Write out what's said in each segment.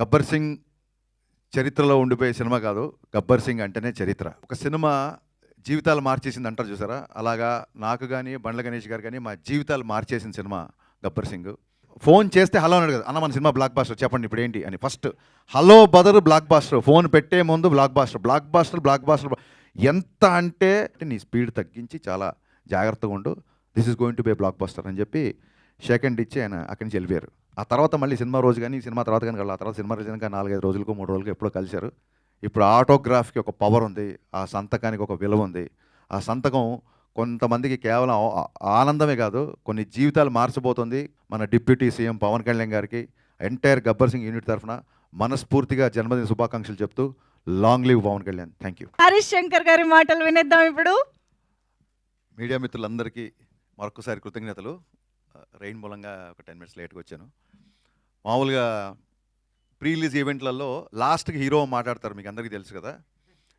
గబ్బర్ సింగ్ చరిత్రలో ఉండిపోయే సినిమా కాదు. గబ్బర్ సింగ్ అంటేనే చరిత్ర. ఒక సినిమా జీవితాలు మార్చేసింది అంటారు చూసారా, అలాగా నాకు కానీ బండ్ల గణేష్ గారు కానీ మా జీవితాలు మార్చేసిన సినిమా గబ్బర్ సింగ్. ఫోన్ చేస్తే హలో అన్నాడు కదా, అన్న మన సినిమా బ్లాక్ బాస్టర్ చెప్పండి ఇప్పుడు ఏంటి అని. First hello brother blockbuster, phone పెట్టే ముందు blockbuster blockbuster blockbuster. ఎంత అంటే నీ స్పీడ్ తగ్గించి చాలా జాగ్రత్తగా ఉండు, this is going to be blockbuster అని చెప్పి షేక్ హ్యాండ్ ఇచ్చి ఆయన అక్కడి నుంచి వెళ్ళిపోయారు. ఆ తర్వాత మళ్ళీ సినిమా రోజు కానీ సినిమా తర్వాత కానీ ఆ తర్వాత సినిమా రోజు కనుక 4-5 రోజులకు 3 రోజులకు ఎప్పుడో కలిశారు. ఇప్పుడు ఆటోగ్రాఫ్కి ఒక పవర్ ఉంది, ఆ సంతకానికి ఒక విలువ ఉంది. ఆ సంతకం కొంతమందికి కేవలం ఆనందమే కాదు, కొన్ని జీవితాలు మార్చబోతుంది. మన డిప్యూటీ సీఎం పవన్ కళ్యాణ్ గారికి ఎంటైర్ గబ్బర్ సింగ్ యూనిట్ తరఫున మనస్ఫూర్తిగా జన్మదిన శుభాకాంక్షలు చెప్తూ long live Pawan Kalyan. Thank you. Harish Shankar గారి మాటలు వినేద్దాం ఇప్పుడు. మీడియా మిత్రులందరికీ మరొకసారి కృతజ్ఞతలు. రెయిన్ మూలంగా ఒక 10 minutes లేట్గా వచ్చాను. మామూలుగా ప్రీ రిలీజ్ ఈవెంట్లలో లాస్ట్కి హీరో మాట్లాడతారు, మీకు అందరికీ తెలుసు కదా.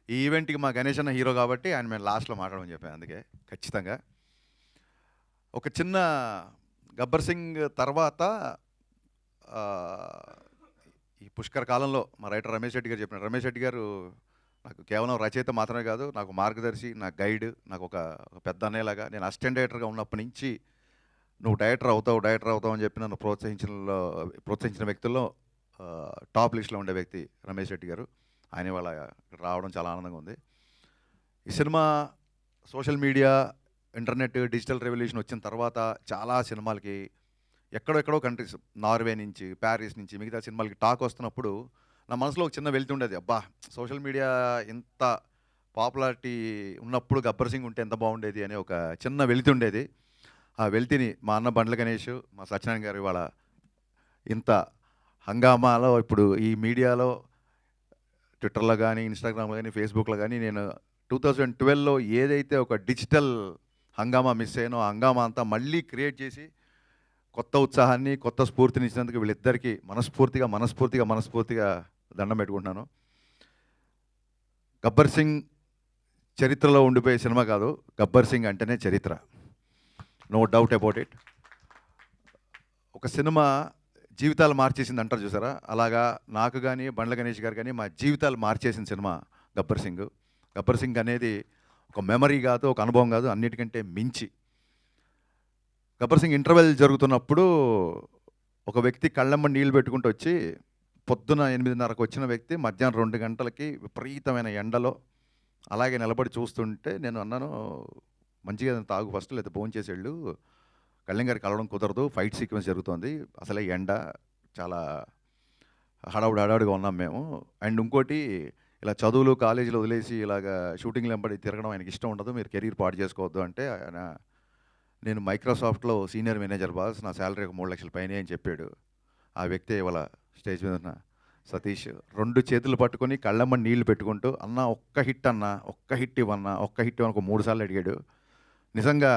ఈ ఈవెంట్కి మా గణేష్ అన్న హీరో కాబట్టి ఆయన మేము లాస్ట్లో మాట్లాడమని చెప్పాను. అందుకే ఖచ్చితంగా ఒక చిన్న గబ్బర్ సింగ్ తర్వాత ఈ పుష్కర కాలంలో మా రైటర్ రమేష్ రెడ్డి గారు చెప్పినారు. రమేష్ రెడ్డి గారు నాకు కేవలం రచయిత మాత్రమే కాదు, నాకు మార్గదర్శి, నా గైడ్, నాకు ఒక పెద్ద అన్నయ్యలాగా. నేను అసిస్టెంట్ డైరెక్టర్గా ఉన్నప్పటి నుంచి నువ్వు డైరెక్టర్ అవుతావు అని చెప్పి నన్ను ప్రోత్సహించిన వ్యక్తుల్లో టాప్ లిస్ట్లో ఉండే వ్యక్తి రమేష్ రెడ్డి గారు. ఆయన వాళ్ళ రావడం చాలా ఆనందంగా ఉంది. ఈ cinema social media, internet, digital revolution వచ్చిన తర్వాత చాలా సినిమాలకి ఎక్కడెక్కడో కంట్రీస్, నార్వే నుంచి, ప్యారిస్ నుంచి, మిగతా సినిమాలకి టాక్ వస్తున్నప్పుడు నా మనసులో ఒక చిన్న వెళ్తుండేది. అబ్బా, సోషల్ మీడియా ఇంత పాపులారిటీ ఉన్నప్పుడు గబ్బర్ సింగ్ ఉంటే ఎంత బాగుండేది అనే ఒక చిన్న వెళ్తుండేది. ఆ వెళ్తిని మా అన్న బండ్ల గణేష్, మా సత్యనారాయణ గారు ఇవాళ ఇంత హంగామాలో, ఇప్పుడు ఈ మీడియాలో ట్విట్టర్లో కానీ, ఇన్స్టాగ్రామ్లో కానీ, ఫేస్బుక్లో కానీ నేను 2012లో ఏదైతే ఒక డిజిటల్ హంగామా మిస్ అయ్యానో ఆ హంగామా అంతా మళ్ళీ క్రియేట్ చేసి కొత్త ఉత్సాహాన్ని, కొత్త స్ఫూర్తిని ఇచ్చినందుకు వీళ్ళిద్దరికీ మనస్ఫూర్తిగా దండం పెట్టుకుంటున్నాను. గబ్బర్ సింగ్ చరిత్రలో ఉండిపోయే సినిమా కాదు. గబ్బర్ సింగ్ అంటేనే చరిత్ర, నో డౌట్ అబౌట్ ఇట్. ఒక సినిమా జీవితాలు మార్చేసింది అంటారు చూసారా, అలాగా నాకు కానీ బండ్ల గణేష్ గారు కానీ మా జీవితాలు మార్చేసిన సినిమా గబ్బర్ సింగ్. గబ్బర్ సింగ్ అనేది ఒక మెమరీ కాదు, ఒక అనుభవం కాదు, అన్నిటికంటే మించి. గబ్బర్ సింగ్ ఇంటర్వెల్ జరుగుతున్నప్పుడు ఒక వ్యక్తి కళ్ళమ్మ నీళ్ళు పెట్టుకుంటూ వచ్చి, పొద్దున 8:30కు వచ్చిన వ్యక్తి మధ్యాహ్నం 2 గంటలకి విపరీతమైన ఎండలో అలాగే నిలబడి చూస్తుంటే నేను అన్నాను, మంచిగా తాగు ఫస్ట్, లేదా భోజనం చేసి వెళ్ళు, కళ్యాణ్ గారికి కలవడం కుదరదు, ఫైట్ సీక్వెన్స్ జరుగుతుంది, అసలే ఎండ, చాలా హడావుడిగా ఉన్నాం మేము. అండ్ ఇంకోటి, ఇలా చదువులు కాలేజీలో వదిలేసి ఇలాగ షూటింగ్లు వెంబడి తిరగడం ఆయనకి ఇష్టం ఉండదు, మీరు కెరీర్ పాడు చేసుకోవద్దు అంటే, ఆయన నేను మైక్రోసాఫ్ట్లో సీనియర్ మేనేజర్ బాస్, నా శాలరీ ఒక 3 లక్షల పైన అని చెప్పాడు. ఆ వ్యక్తి ఇవాళ స్టేజ్ మీద ఉన్న సతీష్ 2 చేతులు పట్టుకొని కళ్ళమ్మ నీళ్లు పెట్టుకుంటూ, అన్న ఒక్క హిట్ ఇవ్వన్నా, ఒక్క హిట్ ఇవ్వని ఒక 3 సార్లు అడిగాడు. నిజంగా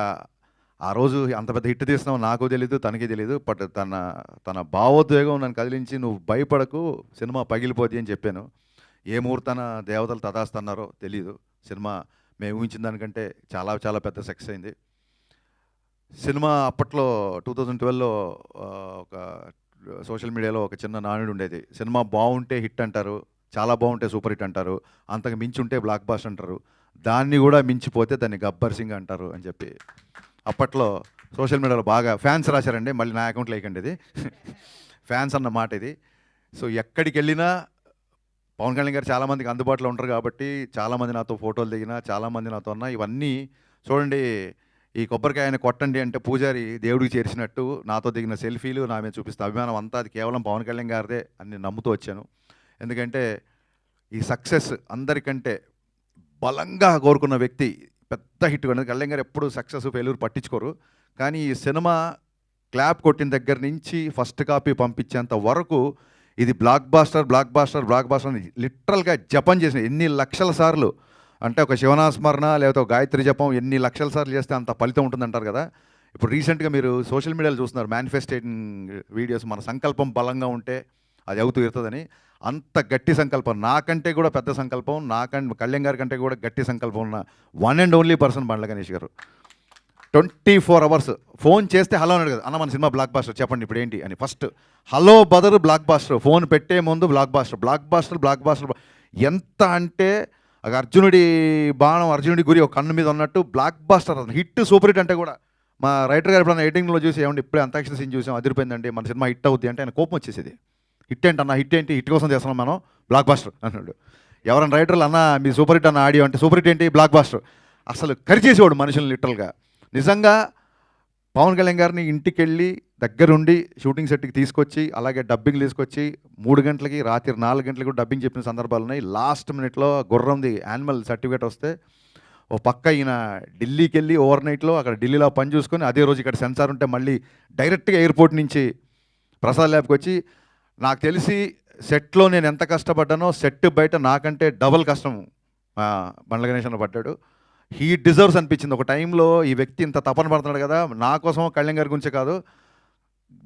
ఆ రోజు అంత పెద్ద హిట్ తీస్తున్నావు నాకు తెలీదు, తనకి తెలీదు, బట్ తన భావోద్వేగం నన్ను కదిలించి, నువ్వు భయపడకు, సినిమా పగిలిపోద్ది అని చెప్పాను. ఏ ముహూర్తాన దేవతలు తదాస్తన్నారో తెలీదు, సినిమా మేము ఊహించిన దానికంటే చాలా పెద్ద సక్సెస్ అయింది. సినిమా అప్పట్లో 2012లో ఒక సోషల్ మీడియాలో ఒక చిన్న నానుడు ఉండేది, సినిమా బాగుంటే హిట్ అంటారు, చాలా బాగుంటే సూపర్ హిట్ అంటారు, అంతకు మించి ఉంటే బ్లాక్ బాస్టర్ అంటారు, దాన్ని కూడా మించిపోతే దాన్ని గబ్బర్ సింగ్ అంటారు అని చెప్పి అప్పట్లో సోషల్ మీడియాలో బాగా ఫ్యాన్స్ రాశారండి. మళ్ళీ నా అకౌంట్లో వేయకండి, ఇది ఫ్యాన్స్ అన్న మాట ఇది. సో ఎక్కడికి వెళ్ళినా పవన్ కళ్యాణ్ గారు చాలామందికి అందుబాటులో ఉంటారు కాబట్టి చాలామంది నాతో ఫోటోలు దిగినా, చాలామంది నాతో ఉన్నా. ఇవన్నీ చూడండి, ఈ కొబ్బరికాయని కొట్టండి అంటే పూజారి దేవుడికి చేర్చినట్టు నాతో దిగిన సెల్ఫీలు, నా మీద చూపిస్తే అభిమానం అంతా అది కేవలం పవన్ కళ్యాణ్ గారిదే అని నమ్ముతూ వచ్చాను. ఎందుకంటే ఈ సక్సెస్ అందరికంటే బలంగా కోరుకున్న వ్యక్తి పెద్ద హిట్ కొన్నది. కళ్యాణ్ గారు ఎప్పుడు సక్సెస్ ఫెయిల్యూర్ పట్టించుకోరు, కానీ ఈ సినిమా క్లాప్ కొట్టిన దగ్గర నుంచి ఫస్ట్ కాపీ పంపించేంత వరకు ఇది బ్లాక్ బాస్టర్ అని లిటరల్గా జపం చేసిన ఎన్ని లక్షల సార్లు అంటే, ఒక శివనాస్మరణ లేకపోతే ఒక గాయత్రి జపం ఎన్ని లక్షల సార్లు చేస్తే అంత ఫలితం ఉంటుందంటారు కదా. ఇప్పుడు రీసెంట్గా మీరు సోషల్ మీడియాలో చూస్తున్నారు మేనిఫెస్టేటింగ్ వీడియోస్, మన సంకల్పం బలంగా ఉంటే అది అవుతూ ఇరుతుందని. అంత గట్టి సంకల్పం, నాకంటే కూడా పెద్ద సంకల్పం, కళ్యాణ్ గారి కంటే కూడా గట్టి సంకల్పం ఉన్న one and only person Bandla Ganesh గారు. 24 అవర్స్ ఫోన్ చేస్తే హలో అన్నాడు కదా, అన్న మన సినిమా బ్లాక్ బాస్టర్ చెప్పండి ఇప్పుడు ఏంటి అని. First hello brother blockbuster, phone పెట్టే ముందు blockbuster blockbuster blockbuster. ఎంత అంటే ఒక అర్జునుడి బాణం అర్జునుడి గురి ఒక కన్ను మీద ఉన్నట్టు blockbuster, hit super hit అంటే కూడా మా రైటర్ గారు ఎప్పుడైనా ఎడిటింగ్లో చూసి ఏమంటే ఇప్పుడే అంతాక్షరి సీన్ చూసాం అదిరిపోయిందండి మన సినిమా హిట్ అవుద్ది అంటే ఆయన కోపం వచ్చేసేది. హిట్ ఏంటి అన్న, హిట్ ఏంటి, హిట్ కోసం చేస్తున్నాం మనం బ్లాక్ బాస్టర్ అన్నాడు. ఎవరైనా రైటర్లు అన్న మీ సూపర్ హిట్ అన్న ఆడియో అంటే సూపర్ హిట్ ఏంటి బ్లాక్ బాస్టర్. అసలు కరిచేసేవాడు మనుషుల్ని లిటరల్గా. నిజంగా పవన్ కళ్యాణ్ గారిని ఇంటికి వెళ్ళి దగ్గరుండి షూటింగ్ సెట్కి తీసుకొచ్చి అలాగే డబ్బింగ్ తీసుకొచ్చి 3 గంటలకి రాత్రి 4 గంటలకి కూడా డబ్బింగ్ చెప్పిన సందర్భాలు ఉన్నాయి. లాస్ట్ మినిట్లో గుర్రంది యానిమల్ సర్టిఫికేట్ వస్తే ఓ పక్క ఈయన ఢిల్లీకి వెళ్ళి ఓవర్ నైట్లో అక్కడ ఢిల్లీలో పని చూసుకొని అదే రోజు ఇక్కడ సెన్సార్ ఉంటే మళ్ళీ డైరెక్ట్గా ఎయిర్పోర్ట్ నుంచి ప్రసాద్ ల్యాబ్కి వచ్చి, నాకు తెలిసి సెట్లో నేను ఎంత కష్టపడ్డానో సెట్ బయట నాకంటే డబల్ కష్టం బండ్ల గణేష్ అన్న పడ్డాడు. హీ డిజర్వ్స్ అనిపించింది. ఒక టైంలో ఈ వ్యక్తి ఇంత తపన పడుతున్నాడు కదా, నా కోసం కళ్యాణ్ గారి గురించే కాదు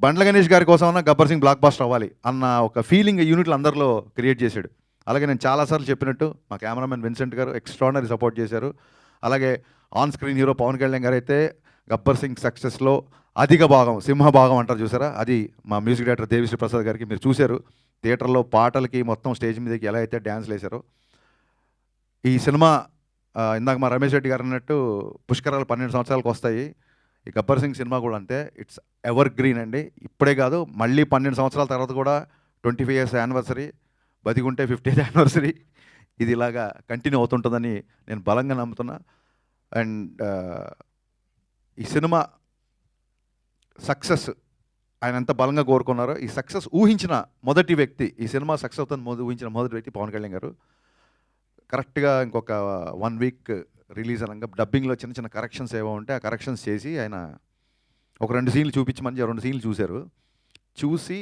బండ్ల గణేష్ గారి కోసం అన్న గబ్బర్ సింగ్ బ్లాక్ బాస్టర్ అవ్వాలి అన్న ఒక ఫీలింగ్ యూనిట్లు అందరిలో క్రియేట్ చేశాడు. అలాగే నేను చాలాసార్లు చెప్పినట్టు మా కెమెరామెన్ విన్సెంట్ గారు ఎక్స్ట్రాడినరీ సపోర్ట్ చేశారు. అలాగే on screen hero Pawan Kalyan గారు అయితే గబ్బర్ సింగ్ సక్సెస్లో అధిక భాగం సింహభాగం అంటారు చూసారా, అది మా మ్యూజిక్ డైరెక్టర్ దేవిశ్రీ ప్రసాద్ గారికి మీరు చూశారు. థియేటర్లో పాటలకి మొత్తం స్టేజ్ మీదకి ఎలా అయితే డ్యాన్స్లు వేశారో. ఈ సినిమా ఇందాక మా రమేష్ రెడ్డి గారు అన్నట్టు పుష్కరాలు 12 సంవత్సరాలకు వస్తాయి. ఈ గబ్బర్ సింగ్ సినిమా కూడా అంతే, ఇట్స్ ఎవర్ గ్రీన్ అండి. ఇప్పుడే కాదు మళ్ళీ 12 సంవత్సరాల తర్వాత కూడా 25 ఇయర్స్ యానివర్సరీ, బతికుంటే 50th యానివర్సరీ, ఇది ఇలాగా కంటిన్యూ అవుతుంటుందని నేను బలంగా నమ్ముతున్నా. అండ్ ఈ సినిమా సక్సెస్ ఆయన ఎంత బలంగా కోరుకున్నారో, ఈ సక్సెస్ ఊహించిన మొదటి వ్యక్తి, ఈ సినిమా సక్సెస్ అవుతుంది ఊహించిన మొదటి వ్యక్తి పవన్ కళ్యాణ్ గారు. కరెక్ట్గా ఇంకొక 1 వీక్ రిలీజ్ అనగా డబ్బింగ్లో చిన్న చిన్న కరెక్షన్స్ ఏవో ఉంటే ఆ కరెక్షన్స్ చేసి ఆయన ఒక 2 సీన్లు చూపించమని 2 సీన్లు చూశారు. చూసి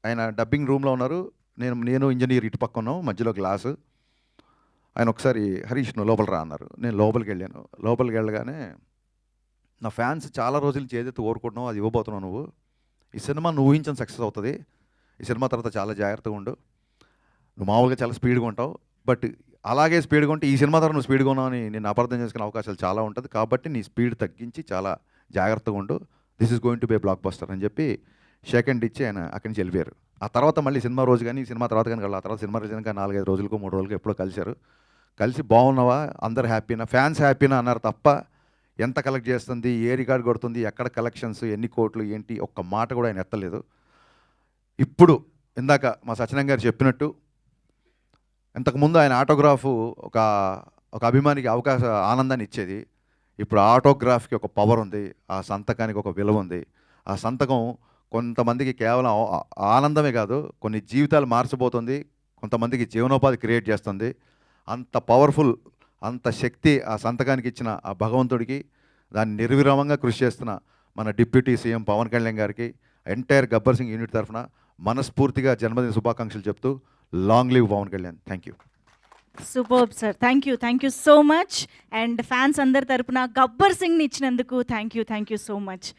ఆయన డబ్బింగ్ రూమ్లో ఉన్నారు, నేను ఇంజనీర్ ఇటు పక్క ఉన్నాం, మధ్యలో గ్లాసు. ఆయన ఒకసారి హరీష్ నువ్వు లోపల రా అన్నారు. నేను లోపలికి వెళ్ళాను. లోపలికి వెళ్ళగానే నా ఫ్యాన్స్ చాలా రోజుల నుంచి ఏదైతే కోరుకుంటున్నావు అది ఇవ్వబోతున్నావు నువ్వు. ఈ సినిమా నువ్వు ఊహించిన సక్సెస్ అవుతుంది. ఈ సినిమా తర్వాత చాలా జాగ్రత్తగా ఉండు. నువ్వు మామూలుగా చాలా స్పీడ్గా ఉంటావు, బట్ అలాగే స్పీడ్గా ఉంటే ఈ సినిమా ద్వారా నువ్వు స్పీడ్గా ఉన్నావు అని నేను అపార్థం చేసుకునే అవకాశాలు చాలా ఉంటుంది. కాబట్టి నీ స్పీడ్ తగ్గించి చాలా జాగ్రత్తగా ఉండు. This is going to be blockbuster అని చెప్పి షేక్ హ్యాండ్ ఇచ్చి ఆయన అక్కడి నుంచి వెళ్ళిపోయారు. ఆ తర్వాత మళ్ళీ సినిమా రోజు కానీ సినిమా తర్వాత కానీ ఆ తర్వాత సినిమా రిలీజ్ కానీ 4-5 రోజులకు 3 రోజులకు ఎప్పుడో కలిశారు. కలిసి బాగున్నావా, అందరు హ్యాపీనా, ఫ్యాన్స్ హ్యాపీనా అన్నారు తప్ప ఎంత కలెక్ట్ చేస్తుంది, ఏ రికార్డ్ కొడుతుంది, ఎక్కడ కలెక్షన్స్, ఎన్ని కోట్లు ఏంటి ఒక్క మాట కూడా ఆయన ఎత్తలేదు. ఇప్పుడు ఇందాక మా సత్యనారాయణ గారు చెప్పినట్టు ఇంతకుముందు ఆయన ఆటోగ్రాఫ్ ఒక అభిమానికి ఆనందాన్ని ఇచ్చేది. ఇప్పుడు ఆటోగ్రాఫ్కి ఒక పవర్ ఉంది, ఆ సంతకానికి ఒక విలువ ఉంది. ఆ సంతకం కొంతమందికి కేవలం ఆనందమే కాదు, కొన్ని జీవితాలు మార్చబోతుంది, కొంతమందికి జీవనోపాధి క్రియేట్ చేస్తుంది. అంత పవర్ఫుల్, అంత శక్తి ఆ సంతకానికి ఇచ్చిన ఆ భగవంతుడికి, దాన్ని నిర్విరామంగా కృషి చేస్తున్న మన డిప్యూటీ సీఎం పవన్ కళ్యాణ్ గారికి ఎంటైర్ గబ్బర్ సింగ్ యూనిట్ తరఫున మనస్ఫూర్తిగా జన్మదిన శుభాకాంక్షలు చెప్తూ long live Pawan Kalyan. Thank you. Super sir, thank you so much. And fans అందరి తరపున గబ్బర్ సింగ్ని ఇచ్చినందుకు థ్యాంక్ యూ సో మచ్.